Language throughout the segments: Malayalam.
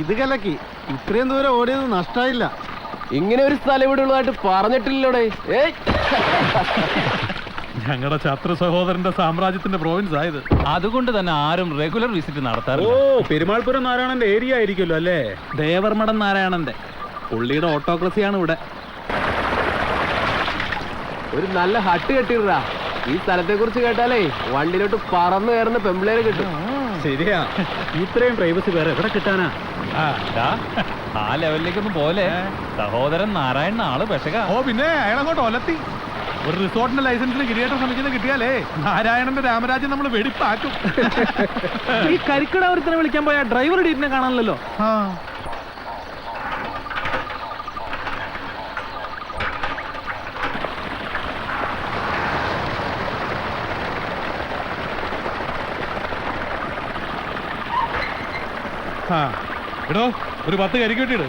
ഇത് കലക്കി. ഇത്രയും ദൂരം ഓടിയത് നഷ്ടായില്ല. ഇങ്ങനെ ഒരു സ്ഥലം ഇവിടെ ഉള്ളതായിട്ട് പറഞ്ഞിട്ടില്ലോടെ. ഞങ്ങളുടെ ശത്രു സഹോദരന്റെ സാമ്രാജ്യത്തിന്റെ പ്രോവിൻസ് ആയത്. അതുകൊണ്ട് തന്നെ ആരും റെഗുലർ വിസിറ്റ് നടത്താറില്ല. പെരുമാൾപുരം നാരായണന്റെ ഏരിയ ആയിരിക്കുമല്ലോ അല്ലേ? ദേവർമഠം നാരായണന്റെ. പുള്ളിയുടെ ഓട്ടോക്രസിയാണ് ഇവിടെ. ഒരു നല്ല ഹട്ട് കെട്ടിടാ. ഈ സ്ഥലത്തെ കുറിച്ച് കേട്ടാലേ വണ്ടിയിലോട്ട് പറന്നു കയറുന്ന പെമ്പിളേരെ കിട്ടും. ശരിയാ, ഇത്രയും പ്രൈവസി വേറെ എവിടെ കിട്ടാനാ? ആ ലെവലിലേക്കൊന്നും പോലെ. സഹോദരൻ നാരായണൻ ആള് പെശക. ഓ പിന്നെ അയാളങ്ങോട്ട് ഒലത്തി. ഒരു റിസോർട്ടിന്റെ ലൈസൻസിന് കിരിയേറ്റ സമിതിന്ന് കിട്ടിയാലേ നാരായണന്റെ രാമരാജ്യം നമ്മൾ വെടിപ്പാക്കും. ഈ കരിക്കട ഒരുത്തനെ വിളിക്കാൻ പോയ ഡ്രൈവർ ഡീറ്റിനെ കാണാനല്ലോ. എടോ, ഒരു 10 കരിക്കിട്ടിട്.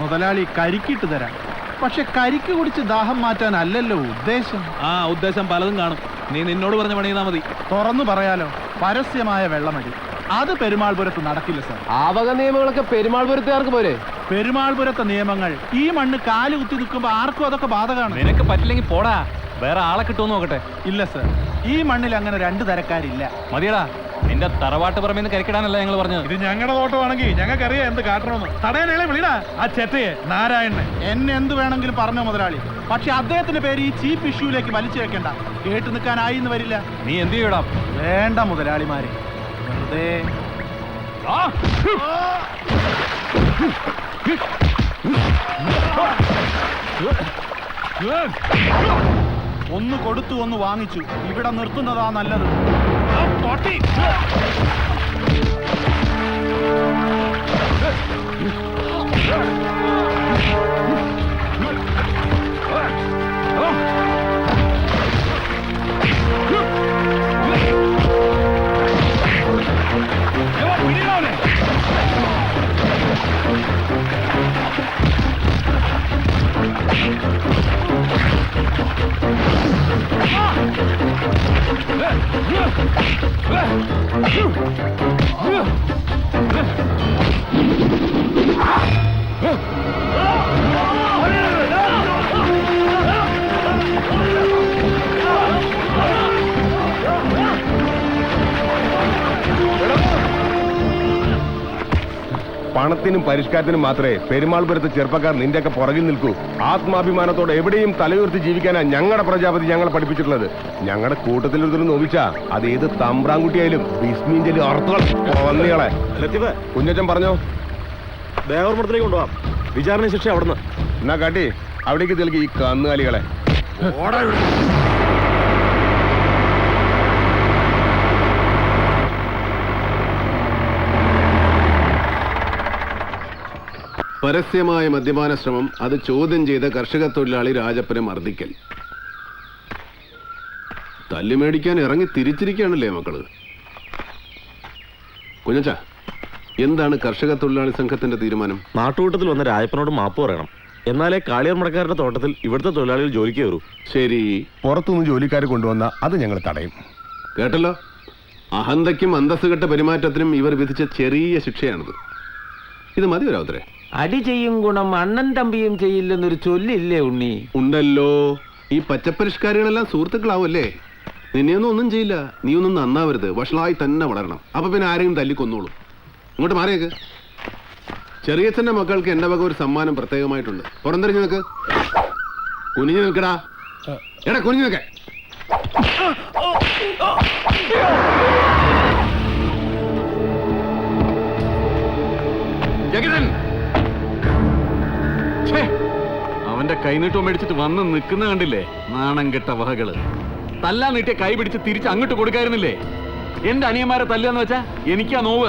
മുതലാളി കരിക്കിട്ട് തരാം. പക്ഷെ കരിക്ക് കുടിച്ച് ദാഹം മാറ്റാനല്ലല്ലോ ഉദ്ദേശം. ഉദ്ദേശം പലതും കാണും. നീ നിന്നോട് പറഞ്ഞ പണി ചെയ്താൽ മതി. തുറന്നു പറയാലോ, പരസ്യമായ വെള്ളമടി. അത് പെരുമാൾപുരത്ത് നടക്കില്ല സാർ. ആ വക നിയമങ്ങളൊക്കെ പെരുമാൾപുരത്തുകാർക്ക് പോരെ? പെരുമാൾപുരത്തെ നിയമങ്ങൾ ഈ മണ്ണ് കാല് കുത്തി നിൽക്കുമ്പോ ആർക്കും അതൊക്കെ ബാധകമാണ്. നിനക്ക് പറ്റില്ലെങ്കിൽ പോടാ, വേറെ ആളെ കിട്ടുമെന്ന് നോക്കട്ടെ. ഇല്ല സാർ, ഈ മണ്ണിൽ അങ്ങനെ 2 തരക്കാരില്ല. മതിയടാ, നിന്റെ തറവാട്ട് പറമ്പിന്ന് കരിക്കിടാനല്ല ഞങ്ങൾ പറഞ്ഞത്. ഇത് ഞങ്ങളുടെ തോട്ടമാണെങ്കിൽ ഞങ്ങൾക്കറിയാം എന്ത് കാട്ടണമെന്ന്. തടയാനേളെ വിളിടാ ആ ചെറ്റയെ, നാരായണനെ. എന്നെ എന്ത് വേണമെങ്കിലും പറഞ്ഞോ മുതലാളി. പക്ഷെ അദ്ദേഹത്തിന്റെ പേര് ഈ ചീഫ് ഇഷ്യൂലേക്ക് വലിച്ചു വെക്കണ്ട. കേട്ടു നിൽക്കാനായി എന്ന് വരില്ല. നീ എന്ത് ചെയ്യടാ? വേണ്ട മുതലാളിമാരെ, വെറുതെ ഒന്ന് കൊടുത്തു ഒന്ന് വാങ്ങിച്ചു. ഇവിടെ നിർത്തുന്നതാ നല്ലത്. പണത്തിനും പരിഷ്കാരത്തിനും മാത്രമേ പെരുമാൾപുരത്ത് ചെറുപ്പക്കാർ നിന്റെയൊക്കെ പുറകിൽ നിൽക്കൂ. ആത്മാഭിമാനത്തോടെ എവിടെയും തലയുയർത്തി ജീവിക്കാനാ ഞങ്ങളുടെ പ്രജാപതി ഞങ്ങളെ പഠിപ്പിച്ചിട്ടുള്ളത്. ഞങ്ങളുടെ കൂട്ടത്തിൽ ഒരു നോവിച്ചാ അത് ഏത് തമ്പ്രാൻകുട്ടിയായാലും ബിസ്മീന്റെ അർത്ഥങ്ങളെ. കുഞ്ഞച്ചൻ പറഞ്ഞോ, ദേവർമഠത്തിലേക്ക് കൊണ്ടുപോവാം. വിചാരണ ശിക്ഷ അവിടുന്ന്. എന്നാ കാട്ടി അവിടേക്ക് തെളിക്ക് ഈ കന്നുകാലികളെ. പരസ്യമായ മദ്യപാന ശ്രമം, അത് ചോദ്യം ചെയ്ത കർഷക തൊഴിലാളി രാജപ്പനെ മർദ്ദിക്കൽ. തല്ലുമേടിക്കാൻ ഇറങ്ങി തിരിച്ചിരിക്കുകയാണല്ലേ മക്കള്. കുഞ്ഞച്ചാ, എന്താണ് കർഷക തൊഴിലാളി സംഘത്തിന്റെ തീരുമാനം? നാട്ടുകൂട്ടത്തിൽ വന്ന രാജപ്പനോട് മാപ്പ് പറയണം. എന്നാലേ കാളിയർ മടക്കാരുടെ തോട്ടത്തിൽ ഇവിടുത്തെ തൊഴിലാളികൾ ജോലിക്ക് കയറൂ. ശരി, പുറത്തുനിന്ന് ജോലിക്കാരെ കൊണ്ടുവന്ന അത് ഞങ്ങൾ തടയും. കേട്ടല്ലോ, അഹന്തയ്ക്കും അന്തസ്സുകെട്ട പെരുമാറ്റത്തിനും ഇവർ വിധിച്ച ചെറിയ ശിക്ഷയാണിത്. ഇത് മതി ഒരാവത്തരെ. അടി ചെയ്യും ഗുണം അണ്ണൻ തമ്പിയും ചെയ്യില്ലെന്നൊരു ചൊല്ലില്ലേ ഉണ്ണി? ഉണ്ടല്ലോ. ഈ പച്ചപ്പരിഷ്കാരികളെല്ലാം സുഹൃത്തുക്കളാവല്ലേ. നിന്നെയൊന്നും ഒന്നും ചെയ്യില്ല. നീ ഒന്നും നന്നാവരുത്, വഷളായി തന്നെ വളരണം. അപ്പൊ പിന്നെ ആരെയും തല്ലിക്കൊന്നോളൂ. ഇങ്ങോട്ട് മാറിയേക്ക്. ചെറിയച്ഛന്റെ മക്കൾക്ക് എന്റെ വക ഒരു സമ്മാനം പ്രത്യേകമായിട്ടുണ്ട്. പുറംതിരിഞ്ഞു നിൽക്ക്. കുനിഞ്ഞു നിൽക്കടാ. എടാ കുനിഞ്ഞു നിൽക്ക. ജഗതൻ, അവന്റെ കൈനീട്ടം മേടിച്ചിട്ട് വന്ന് നിൽക്കുന്ന കണ്ടില്ലേ? നാണം കെട്ട വഹകള്. തല്ലാൻ നീട്ടിയ കൈ പിടിച്ച് തിരിച്ച് അങ്ങോട്ട് കൊടുക്കായിരുന്നില്ലേ? എന്റെ അനിയന്മാരെ തല്ലാന്ന് വെച്ചാ എനിക്കാ നോവുക.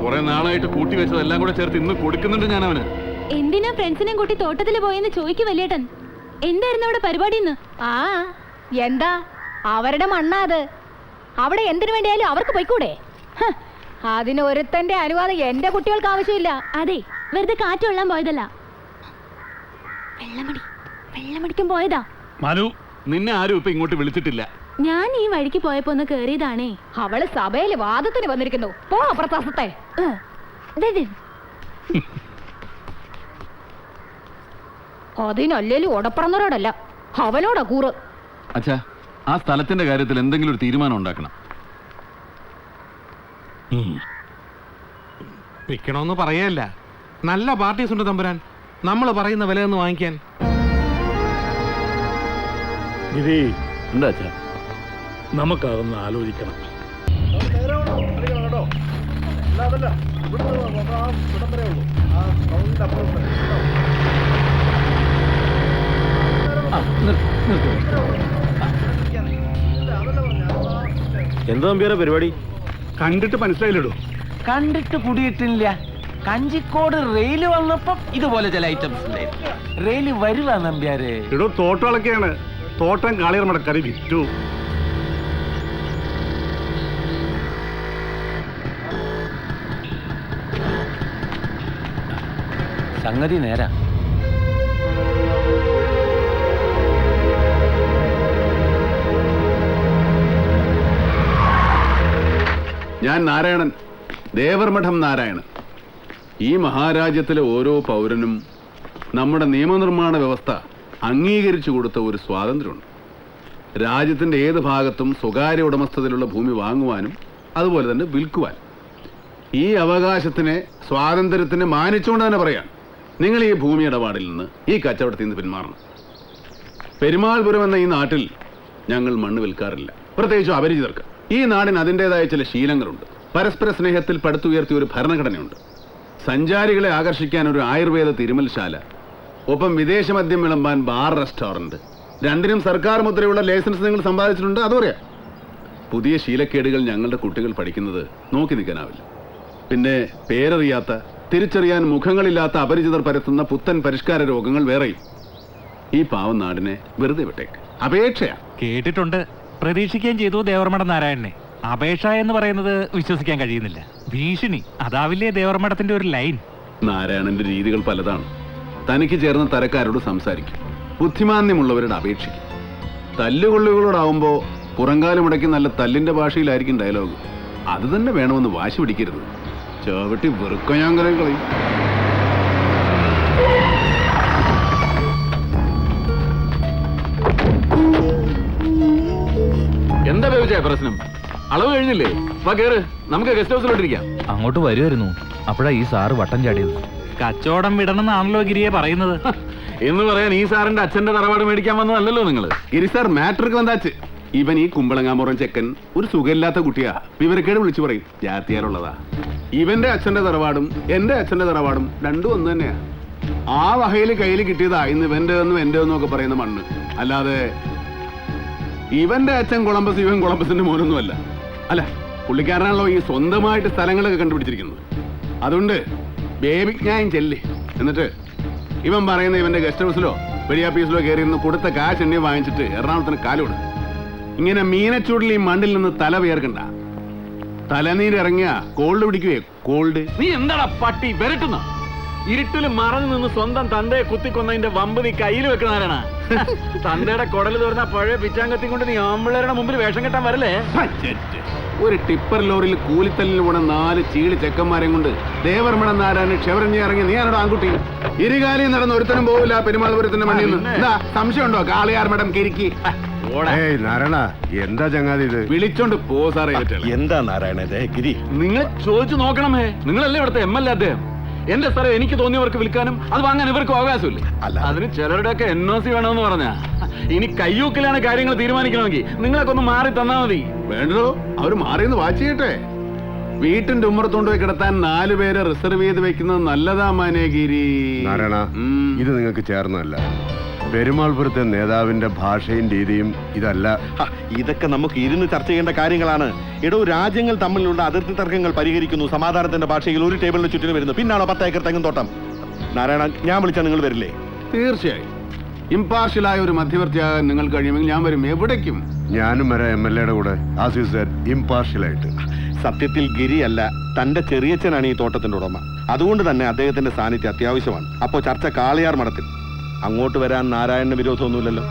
കുറെ നാളായിട്ട് കൂട്ടി വെച്ചതെല്ലാം കൂടെ ചേർത്ത് ഇന്ന് കൊടുക്കുന്നുണ്ട് ഞാൻ അവന്. എന്തിനാ ഫ്രണ്ട്സിനെയും കൂട്ടി തോട്ടത്തിൽ പോയെന്ന് ചോദിക്കും വലിയേട്ടൻ. എന്തായിരുന്നു അവിടെ പരിപാടി? എന്താ അവരുടെ മണ്ണാ അത്. അവിടെ എന്തിനു വേണ്ടിയാലും അവർക്ക് പോയിക്കൂടെ? അതിന് ഒരുത്തന്റെ അനുവാദം എന്റെ കുട്ടികൾക്ക് ആവശ്യമില്ല. അതെ, വെറുതെ കാറ്റ് കൊള്ളാൻ പോയതല്ല. വെള്ളമടിക്കാൻ പോയതാ. മനു, നിന്നെ ആരും ഇപ്പൊ ഇങ്ങോട്ട് വിളിച്ചിട്ടില്ല. ഞാൻ ഈ വഴിക്ക് പോയപ്പോ ഒന്ന് കേറിയതാണേ. അവള് സഭയില് വാദത്തിന് വന്നിരിക്കുന്നു. പോ അപ്രത്താസത്തെ. അതിനല്ലേലും ഓടപ്പറന്നവരോടല്ല, അവനോടാ കൂറ്. അച്ഛാ, ആ സ്ഥലത്തിന്റെ കാര്യത്തിൽ എന്തെങ്കിലും ഒരു തീരുമാനം ഉണ്ടാക്കണം. വിൽക്കണമെന്ന് പറയല്ല, നല്ല പാർട്ടീസ് ഉണ്ട് തമ്പുരാൻ, നമ്മൾ പറയുന്ന വിലയൊന്ന് വാങ്ങിക്കാൻ. എന്താ അച്ഛാ? നമുക്കതൊന്ന് ആലോചിക്കണം. എന്താ നമ്പ്യാരെ പരിപാടി? കണ്ടിട്ട് മനസ്സിലായില്ലടോ. കണ്ടിട്ട് കുടിയിട്ടില്ല. കഞ്ചിക്കോട് റെയില് വന്നപ്പം ഇതുപോലെ ചില ഐറ്റംസ് ഉണ്ടായിരുന്നു. റെയില് വരുവാ നമ്പ്യാരെ. ഇടോ തോട്ടങ്ങളൊക്കെയാണ്, തോട്ടം കാളിയർ മടക്കറി വിറ്റു. സംഗതി നേരാ. ഞാൻ നാരായണൻ, ദേവർമഠം നാരായണൻ. ഈ മഹാരാജ്യത്തിലെ ഓരോ പൗരനും നമ്മുടെ നിയമനിർമ്മാണ വ്യവസ്ഥ അംഗീകരിച്ചു കൊടുത്ത ഒരു സ്വാതന്ത്ര്യമുണ്ട്. രാജ്യത്തിൻ്റെ ഏത് ഭാഗത്തും സ്വകാര്യ ഉടമസ്ഥതയിലുള്ള ഭൂമി വാങ്ങുവാനും അതുപോലെ തന്നെ വിൽക്കുവാനും. ഈ അവകാശത്തിനെ, സ്വാതന്ത്ര്യത്തിനെ മാനിച്ചുകൊണ്ട് തന്നെ പറയാം, നിങ്ങൾ ഈ ഭൂമി ഇടപാടിൽ നിന്ന്, ഈ കച്ചവടത്തിൽ നിന്ന് പിന്മാറണം. പെരുമാൾപുരം എന്ന ഈ നാട്ടിൽ ഞങ്ങൾ മണ്ണ് വിൽക്കാറില്ല, പ്രത്യേകിച്ചും അപരിചിതർക്ക്. ഈ നാടിന് അതിൻ്റെതായ ചില ശീലങ്ങളുണ്ട്. പരസ്പര സ്നേഹത്തിൽ പടുത്തുയർത്തിയ ഒരു ഭരണഘടനയുണ്ട്. സഞ്ചാരികളെ ആകർഷിക്കാൻ ഒരു ആയുർവേദ തിരുമൽശാല, ഒപ്പം വിദേശ മദ്യം വിളമ്പാൻ ബാർ റെസ്റ്റോറൻറ്റ്, രണ്ടിനും സർക്കാർ മുദ്രയുള്ള ലൈസൻസ് നിങ്ങൾ സമ്പാദിച്ചിട്ടുണ്ട്, അതറിയാം. പുതിയ ശീലക്കേടുകൾ ഞങ്ങളുടെ കുട്ടികൾ പഠിക്കുന്നത് നോക്കി നിൽക്കാനാവില്ല. പിന്നെ പേരറിയാത്ത, തിരിച്ചറിയാൻ മുഖങ്ങളില്ലാത്ത അപരിചിതർ പരത്തുന്ന പുത്തൻ പരിഷ്കാര രോഗങ്ങൾ വേറെയും. ഈ പാവം നാടിനെ വെറുതെ വിട്ടേക്ക്. അപേക്ഷയാ. കേട്ടിട്ടുണ്ട്, പ്രതീക്ഷിക്കുകയും ചെയ്തു ദേവർമഠം നാരായണനെ. അപേക്ഷ എന്ന് പറയുന്നത് വിശ്വസിക്കാൻ കഴിയുന്നില്ല. ഭീഷണി, അതാവില്ലേ ദേവർമഠത്തിന്റെ ഒരു ലൈൻ. നാരായണന്റെ രീതികൾ പലതാണ്. തനിക്ക് ചേർന്ന തരക്കാരോട് സംസാരിക്കും, ബുദ്ധിമാന്യമുള്ളവരോട് അപേക്ഷിക്കും. തല്ലുകൊള്ളുകളോടാവുമ്പോ പുറങ്കാലം മുടക്കി നല്ല തല്ലിന്റെ ഭാഷയിലായിരിക്കും ഡയലോഗ്. അത് തന്നെ വേണമെന്ന് വാശി പിടിക്കരുത്. ചവിട്ടി വെറുക്ക ഞാൻ കളയും. എന്താ ബേബിച്ചാ പ്രശ്നം? അളവ് കഴിഞ്ഞില്ലേ? വാ കേറ്, നമുക്ക് ഗസ്റ്റ് ഹൗസിലോട്ടിരിക്കാം. അങ്ങോട്ട് വരുമായിരുന്നു, അപ്പോഴാ ഈ സാറ് വട്ടം ചാടിയത്. കച്ചവടം വിടണമെന്നാണല്ലോ ഗിരിയെ പറയുന്നത്. എന്ന് പറയാൻ ഈ സാറിന്റെ അച്ഛന്റെ തറവാട് മേടിക്കാൻ വന്നതല്ലല്ലോ നിങ്ങള്. ഗിരി സാർ, മാറ്റർക്ക് വന്നാച്ച്. ഇവൻ ഈ കുമ്പളങ്ങാമുറൻ ചെക്കൻ ഒരു സുഖമില്ലാത്ത കുട്ടിയാ. വിവരക്കേട് വിളിച്ചു പറയും, ജാത്തിയാരുള്ളതാ. ഇവന്റെ അച്ഛന്റെ തറവാടും എന്റെ അച്ഛന്റെ തറവാടും രണ്ടും ഒന്ന് തന്നെയാ. ആ വകയിൽ കയ്യിൽ കിട്ടിയതാ ഇന്ന് ഇവന്റെ ഒന്നും എന്റെ ഒന്നും ഒക്കെ പറയുന്ന മണ്ണ്. അല്ലാതെ ഇവന്റെ അച്ഛൻ കൊളംബസ്, ഇവൻ കൊളംബസിന്റെ മോനൊന്നുമല്ല. അല്ല, പുള്ളിക്കാരനാണല്ലോ ഈ സ്വന്തമായിട്ട് സ്ഥലങ്ങളൊക്കെ കണ്ടുപിടിച്ചിരിക്കുന്നത്. അതുകൊണ്ട് ബേബിജ്ഞാനം ചെല്ല്. എന്നിട്ട് ഇവൻ പറയുന്ന ഇവന്റെ ഗസ്റ്റ് ഹൗസിലോ വെടിയാപ്പീസിലോ കയറി ഇരുന്ന് കൊടുത്ത കാശ് എണ്ണി വാങ്ങിച്ചിട്ട് എറണാകുളത്തിന് കാലോട്. ഇങ്ങനെ മീനച്ചൂടിൽ ഈ മണ്ണിൽ നിന്ന് തല വിയർക്കണ്ട. തലനീരിറങ്ങിയ കോൾഡ് പിടിക്കുവേ, കോൾഡ്. നീ എന്താടാ പട്ടി വരട്ടുന്ന? ഇരുട്ടില് മറഞ്ഞു നിന്ന് സ്വന്തം തന്തയെ കുത്തിക്കൊന്നതിന്റെ വമ്പ് നീ കയ്യിൽ വെക്കണാരാണ്? തന്തയുടെ കുടല് തുറന്ന പഴയ പിച്ചാങ്കത്തി കൊണ്ട് നീ ആമ്പിള്ളേരുടെ മുമ്പിൽ വേഷം കെട്ടാൻ വരല്ലേ? ഒരു ടിപ്പർ ലോറിയിൽ കൂലിത്തല്ലിന് പോണ 4 ചീളി ചെക്കന്മാരെയും കൊണ്ട് ദേവർമഠം നാരായണൻ ക്ഷവരഞ്ഞ് ഇറങ്ങി നീ ആണോ ആൺകുട്ടി? ഇരുകാലിയും നടന്ന് ഒരുത്തനും പോവില്ല പെരുമാൾപുരത്തിന്റെ മണ്ണിൽ നിന്ന്. എന്താ സംശയമുണ്ടോ? കാളിയാർ മഠം കിരിക്കി. നാരായണ, എന്താ ചങ്ങാതി ഇത്? വിളിച്ചോണ്ട് പോ സാറേ. എന്താ നാരായണ ഗിരി? നിങ്ങൾ ചോദിച്ചു നോക്കണമേ. നിങ്ങളല്ലേ ഇവിടുത്തെ MLA അദ്ദേഹം. എന്റെ സ്ഥലം എനിക്ക് തോന്നിയവർക്ക് വിൽക്കാനും അത് വാങ്ങാൻ ഇവർക്കും അവകാശമില്ലേ? അതിന് ചിലരുടെയൊക്കെ NOC വേണമെന്ന് പറഞ്ഞാ. ഇനി കയ്യൂക്കിലാണ് കാര്യങ്ങൾ തീരുമാനിക്കണമെങ്കിൽ നിങ്ങളൊക്കെ ഒന്ന് മാറി തന്നാ മതി. വേണ്ടോ? അവര് മാറിയെന്ന് വാച്ച് ചെയ്യട്ടെ. വീട്ടിന്റെ ഉമ്മറത്തോണ്ട് പോയി കിടത്താൻ 4 പേരെ റിസർവ് ചെയ്ത് വെക്കുന്നത് നല്ലതാ മാനേഗിരി. നാരായണ, ഇത് നിങ്ങൾക്ക് ചേർന്നല്ല. പെരുമാൾപുരത്തെ നേതാവിന്റെ ഭാഷയും രീതിയും ഇതല്ല. ഇതൊക്കെ നമുക്ക് ഇരുന്ന് ചർച്ച ചെയ്യേണ്ട കാര്യങ്ങളാണ്. ഇടോ, രാജ്യങ്ങൾ തമ്മിലുള്ള അതിർത്തി തർക്കങ്ങൾ പരിഹരിക്കുന്നു, സമാധാനത്തിന്റെ ഭാഷയിൽ ഒരു ടേബിളിന് ചുറ്റിനും വരുന്നു. പിന്നാണോ 10 ഏക്കർ തെങ്ങും തോട്ടം? നാരായണ, ഞാൻ വിളിച്ചാൽ നിങ്ങൾ വരില്ലേ? തീർച്ചയായും. ഇംപാർഷ്യലായ ഒരു മധ്യവർത്തിയാകാൻ നിങ്ങൾ കഴിയുമെങ്കിൽ ഞാൻ വരും, എവിടേക്കും. ഞാനും വരാം MLA കൂടെ. ആസ് യു സെഡ്, ഇംപാർഷ്യലായിട്ട്. സത്യത്തിൽ ഗിരിയല്ല, തന്റെ ചെറിയച്ഛനാണ് ഈ തോട്ടത്തിന്റെ ഉടമ. അതുകൊണ്ട് തന്നെ അദ്ദേഹത്തിന്റെ സാന്നിധ്യം അത്യാവശ്യമാണ്. അപ്പോ ചർച്ച കാളിയാർ മഠത്തിൽ. അങ്ങോട്ട് വരാൻ നാരായണന് വിരോധമൊന്നുമില്ലല്ലോ?